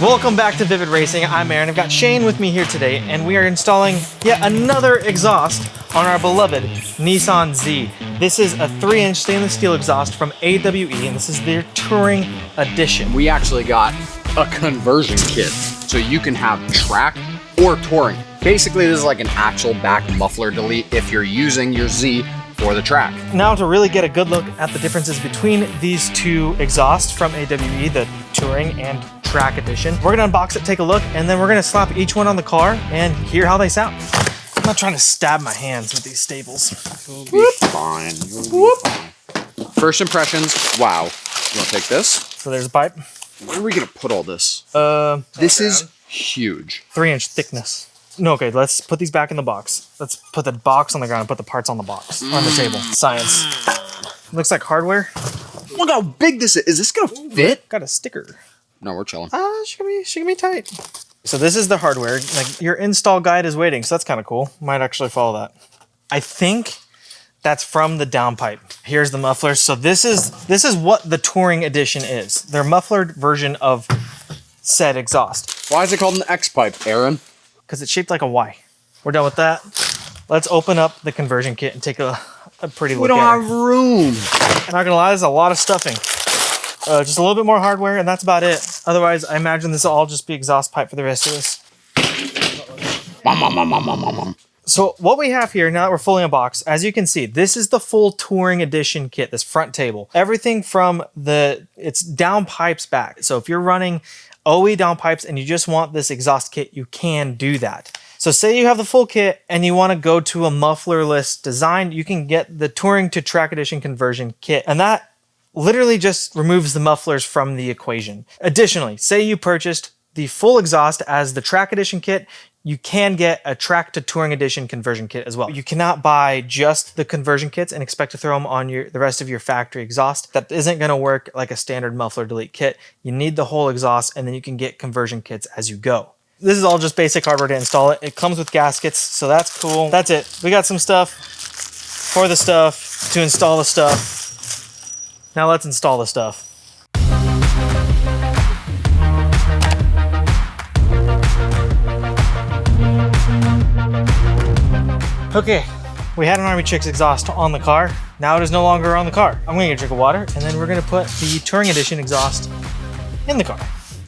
Welcome back to Vivid Racing. I'm Aaron. I've got Shane with me here today, and we are installing yet another exhaust on our beloved Nissan Z. This is a 3-inch stainless steel exhaust from AWE, and this is their Touring Edition. We actually got a conversion kit, so you can have track or touring. Basically, this is like an actual back muffler delete if you're using your Z for the track. Now, to really get a good look at the differences between these two exhausts from AWE, the Touring and Track Edition, we're gonna unbox it, take a look, and then we're gonna slap each one on the car and hear how they sound. I'm not trying to stab my hands with these staples. You'll be fine. You'll be fine. First impressions, wow. You wanna take this? So there's a pipe. Where are we gonna put all this? This is huge. 3-inch thickness. No, okay, let's put these back in the box. Let's put the box on the ground and put the parts on the box, on the table. Science. Looks like hardware. Look how big this is. Is this gonna fit? Got a sticker. No, we're chilling. She can be tight. So this is the hardware. Like, your install guide is waiting, so that's kind of cool. Might actually follow that. I think that's from the downpipe. Here's the muffler. So this is what the Touring Edition is. Their mufflered version of said exhaust. Why is it called an X-pipe, Aaron? Because it's shaped like a Y. We're done with that. Let's open up the conversion kit and take a pretty look at it. We don't have room. I'm not gonna lie, there's a lot of stuffing. Just a little bit more hardware and that's about it. Otherwise, I imagine this will all just be exhaust pipe for the rest of this. So what we have here, now that we're fully unboxed, as you can see, this is the full Touring Edition kit, this front table. Everything from it's down pipes back. So if you're running OE down pipes and you just want this exhaust kit, you can do that. So say you have the full kit and you want to go to a mufflerless design, you can get the Touring to Track Edition conversion kit. And that literally just removes the mufflers from the equation. Additionally, say you purchased the full exhaust as the Track Edition kit, you can get a Track to Touring Edition conversion kit as well. You cannot buy just the conversion kits and expect to throw them on the rest of your factory exhaust. That isn't gonna work like a standard muffler delete kit. You need the whole exhaust and then you can get conversion kits as you go. This is all just basic hardware to install it. It comes with gaskets, so that's cool. That's it. We got some stuff for the stuff, to install the stuff. Now let's install the stuff. Okay, we had an Army Chicks exhaust on the car. Now it is no longer on the car. I'm gonna get a drink of water and then we're gonna put the Touring Edition exhaust in the car.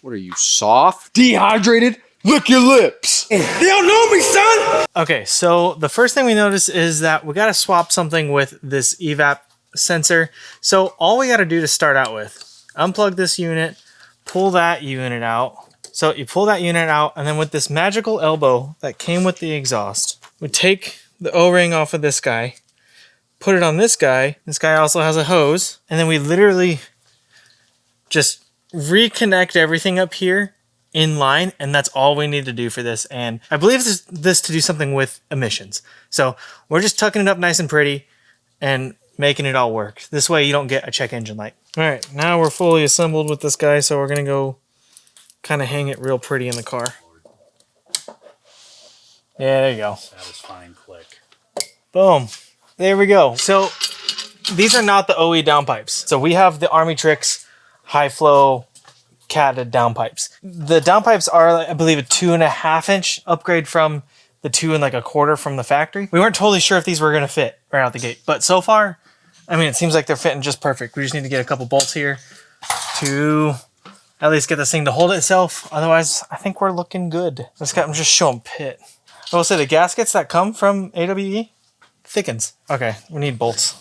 What are you, soft? Dehydrated? Lick your lips. They don't know me, son! Okay, so the first thing we notice is that we gotta swap something with this Evap sensor. So all we gotta do to start out with, unplug this unit, pull that unit out. So you pull that unit out and then with this magical elbow that came with the exhaust, we take the O-ring off of this guy, put it on this guy. This guy also has a hose. And then we literally just reconnect everything up here in line. And that's all we need to do for this. And I believe this to do something with emissions. So we're just tucking it up nice and pretty and making it all work. This way you don't get a check engine light. All right, now we're fully assembled with this guy. So we're gonna go kind of hang it real pretty in the car. Yeah, there you go. Satisfying click. Boom. There we go. So these are not the OE downpipes. So we have the Army Tricks high flow catted downpipes. The downpipes are, I believe, a 2.5-inch upgrade from the 2 1/4 from the factory. We weren't totally sure if these were going to fit right out the gate, but so far, I mean, it seems like they're fitting just perfect. We just need to get a couple bolts here to at least get this thing to hold itself. Otherwise, I think we're looking good. I'm just showing pit. I will say the gaskets that come from AWE thickens. Okay, we need bolts.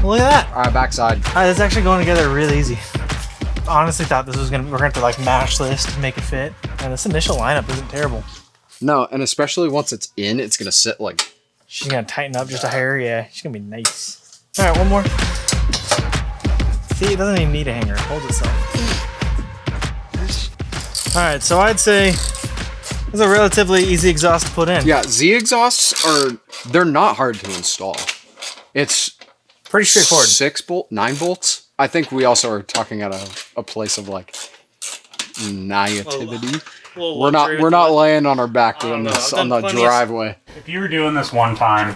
Look at that. All right, backside. All right, it's actually going together really easy. Honestly thought this was we're gonna have to like mash this to make it fit. And this initial lineup isn't terrible. No, and especially once it's in, it's gonna sit like. She's gonna tighten up just a hair. Yeah, she's gonna be nice. All right, one more. See, it doesn't even need a hanger. It holds itself. All right, so I'd say it's a relatively easy exhaust to put in. Yeah, Z exhausts they're not hard to install. It's pretty straightforward. 9 bolts. I think we also are talking at a place of like naivety. We're not laying on our back doing this on the driveway. If you were doing this one time,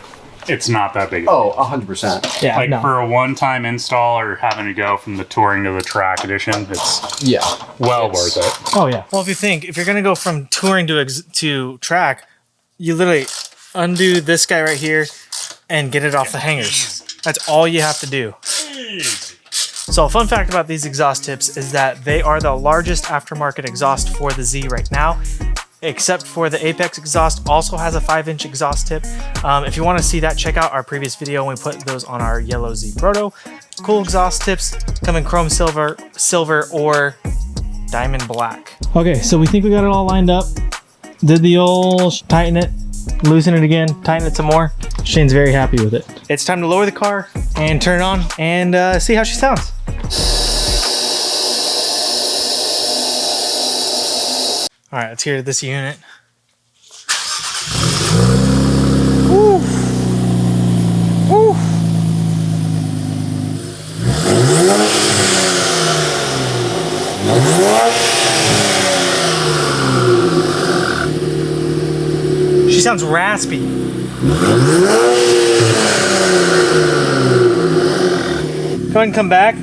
It's not that big. Oh, 100%. Yeah, Like no. for a one-time install or having to go from the touring to the track edition, it's Yeah. well worth it. Oh yeah. Well, if you're gonna go from touring to track, you literally undo this guy right here and get it off the hangers. That's all you have to do. Easy. So a fun fact about these exhaust tips is that they are the largest aftermarket exhaust for the Z right now, except for the Apex exhaust also has a 5-inch exhaust tip. If you want to see that, check out our previous video when we put those on our yellow Z Proto. Cool exhaust tips, come in chrome silver, or diamond black. Okay, so we think we got it all lined up. Did the old tighten it, loosen it again, tighten it some more. Shane's very happy with it. It's time to lower the car and turn it on and see how she sounds. All right, let's hear this unit. Woo. Woo. She sounds raspy. Go ahead and come back.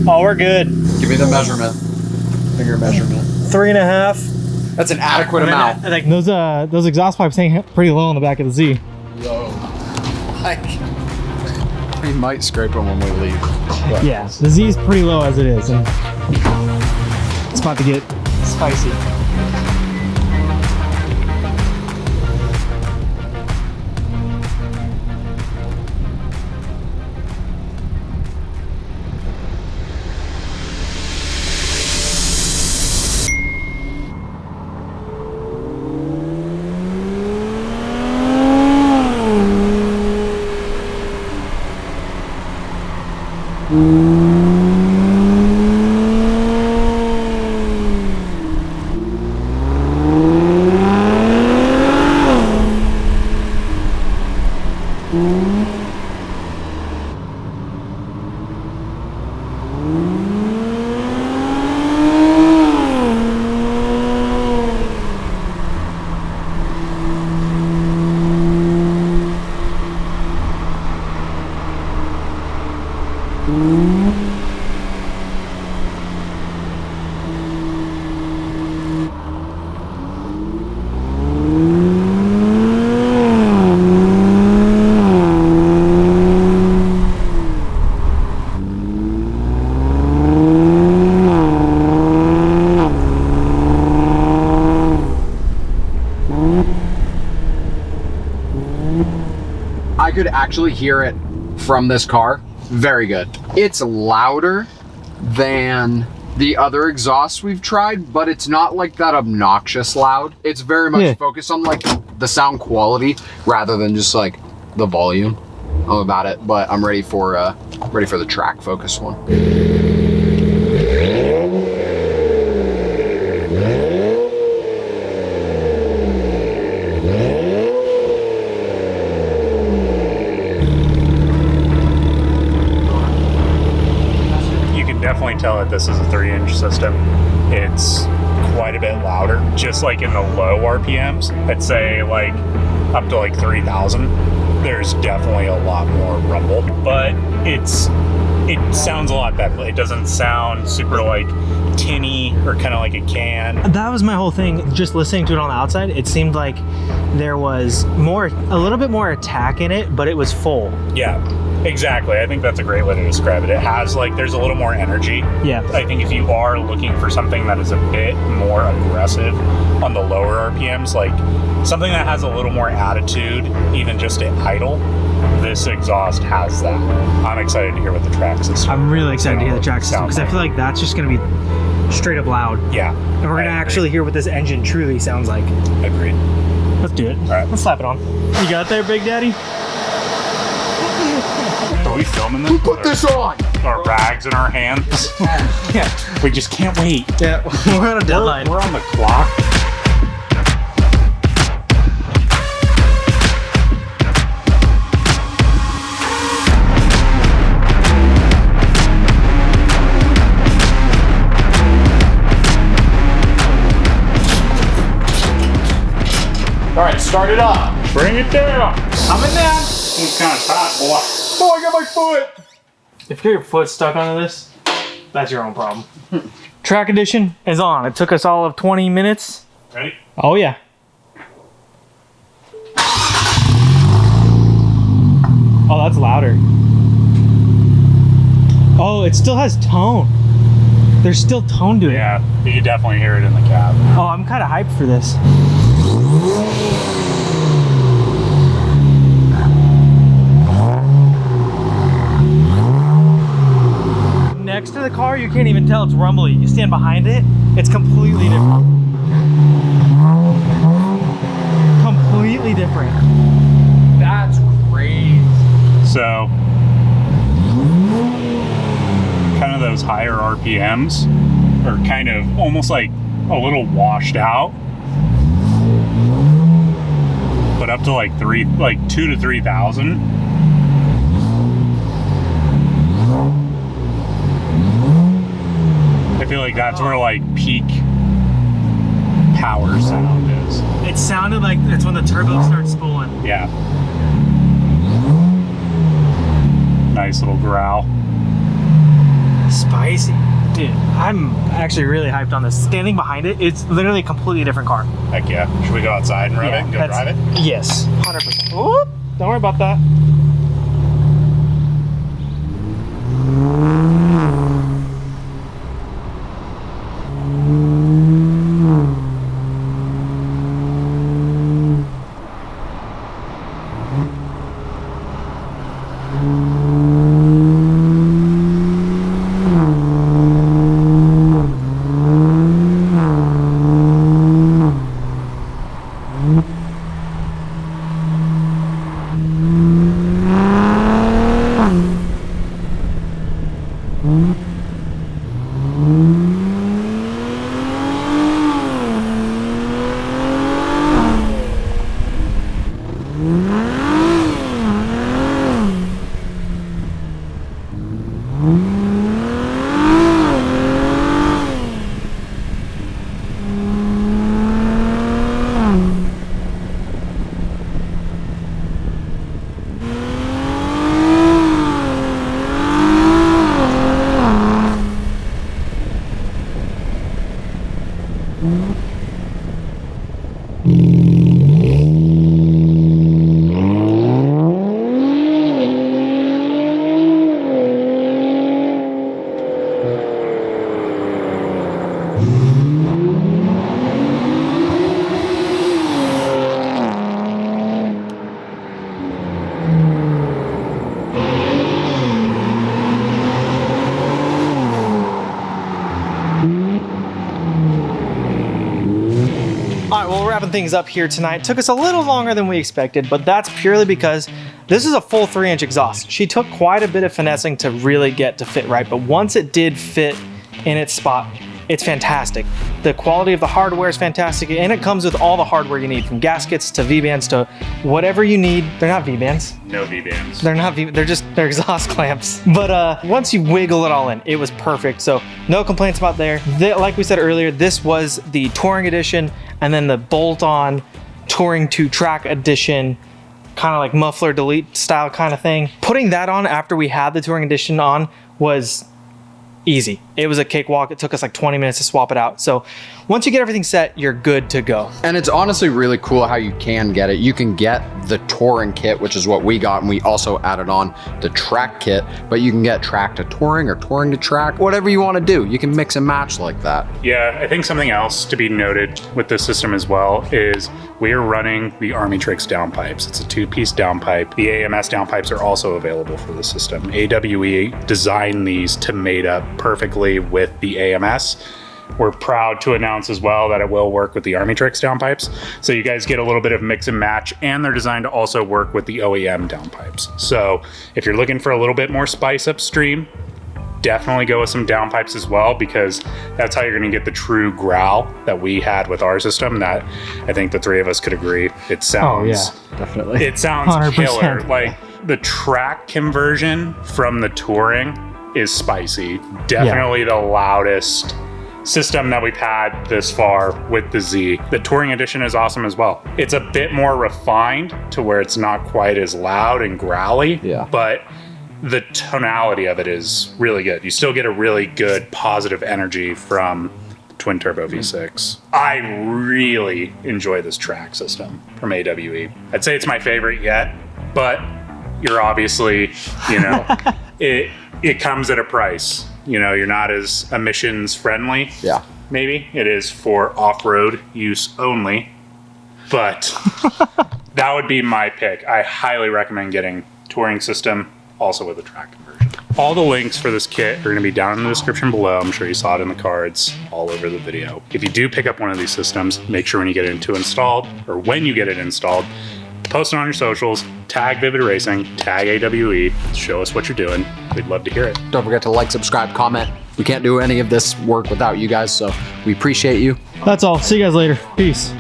Oh, we're good. Give me the measurement. Finger measurement. 3.5. That's an adequate amount. Like those exhaust pipes hang pretty low on the back of the Z. Low. Like, we might scrape them when we leave. But Yeah, the Z is pretty low as it is, and it's about to get spicy. I could actually hear it from this car. Very good. It's louder than the other exhausts we've tried, but it's not like that obnoxious loud. It's very much focused on like the sound quality rather than just like the volume. All about it, but I'm ready for the track focus one. Definitely tell that this is a 3-inch system. It's quite a bit louder, just like in the low RPMs. I'd say like up to like 3,000. There's definitely a lot more rumble, but it sounds a lot better. It doesn't sound super like tinny or kind of like a can. That was my whole thing. Just listening to it on the outside, it seemed like there was a little bit more attack in it, but it was full. Yeah. Exactly. I think that's a great way to describe it. It has like, there's a little more energy. Yeah. I think if you are looking for something that is a bit more aggressive on the lower RPMs, like something that has a little more attitude, even just at idle, this exhaust has that. I'm excited to hear what the track system. I'm really excited to hear the track system because I feel like that's just going to be straight up loud. Yeah. And we're going to actually hear what this engine truly sounds like. Agreed. Let's do it. All right. Let's slap it on. You got there, Big Daddy? Are we filming this? Who put this on? Our rags in our hands. Yeah. We just can't wait. Yeah, we're on a deadline. We're on the clock. All right, start it up. Bring it down. Coming down. It's kind of hot, boy. Oh, I got my foot. If your foot's stuck onto this, that's your own problem. Track edition is on. It took us all of 20 minutes. Ready? Oh yeah. Oh, that's louder. Oh, it still has tone. There's still tone to it. Yeah, you can definitely hear it in the cab. Oh, I'm kind of hyped for this. Next to the car, you can't even tell it's rumbly. You stand behind it, it's completely different. Completely different. That's crazy. So, kind of those higher RPMs are kind of almost like a little washed out, but up to like 2 to 3,000. I feel like that's where like peak power sound is. It sounded like that's when the turbo starts spooling. Yeah. Nice little growl. Spicy. Dude, I'm actually really hyped on this. Standing behind it, it's literally a completely different car. Heck yeah. Should we go outside and rev it and go drive it? Yes, 100%. Whoop, don't worry about that. All right, well, we're wrapping things up here tonight. Took us a little longer than we expected, but that's purely because this is a full 3-inch exhaust. She took quite a bit of finessing to really get to fit right, but once it did fit in its spot, it's fantastic. The quality of the hardware is fantastic, and it comes with all the hardware you need, from gaskets to V-bands to whatever you need. They're not V-bands. No V-bands. They're not they're exhaust clamps. But once you wiggle it all in, it was perfect. So no complaints about there. Like we said earlier, this was the Touring Edition, and then the bolt-on Touring to Track Edition, kind of like muffler delete style kind of thing. Putting that on after we had the Touring Edition on was easy. It was a cakewalk. It took us like 20 minutes to swap it out. So once you get everything set, you're good to go. And it's honestly really cool how you can get it. You can get the touring kit, which is what we got, and we also added on the track kit, but you can get track to touring or touring to track, whatever you want to do. You can mix and match like that. Yeah, I think something else to be noted with this system as well is we are running the Armitrix downpipes. It's a 2-piece downpipe. The AMS downpipes are also available for the system. AWE designed these to mate up perfectly with the AMS. We're proud to announce as well that it will work with the Armitrix downpipes. So you guys get a little bit of mix and match, and they're designed to also work with the OEM downpipes. So if you're looking for a little bit more spice upstream, definitely go with some downpipes as well, because that's how you're gonna get the true growl that we had with our system that I think the three of us could agree. It sounds, Definitely. it sounds 100%. killer. Like the track conversion from the Touring is spicy. Definitely the loudest system that we've had this far with the Z. The Touring Edition is awesome as well. It's a bit more refined to where it's not quite as loud and growly, but the tonality of it is really good. You still get a really good positive energy from twin turbo V6. I really enjoy this track system from AWE. I'd say it's my favorite yet, but you're obviously, you know, it comes at a price. You know, you're not as emissions friendly. Yeah. Maybe it is for off-road use only, but that would be my pick. I highly recommend getting touring system, also with a track conversion. All the links for this kit are going to be down in the description below. I'm sure you saw it in the cards all over the video. If you do pick up one of these systems, make sure when you get it installed, or when you get it installed, post it on your socials, tag Vivid Racing, tag AWE, show us what you're doing. We'd love to hear it. Don't forget to like, subscribe, comment. We can't do any of this work without you guys, so we appreciate you. That's all. See you guys later. Peace.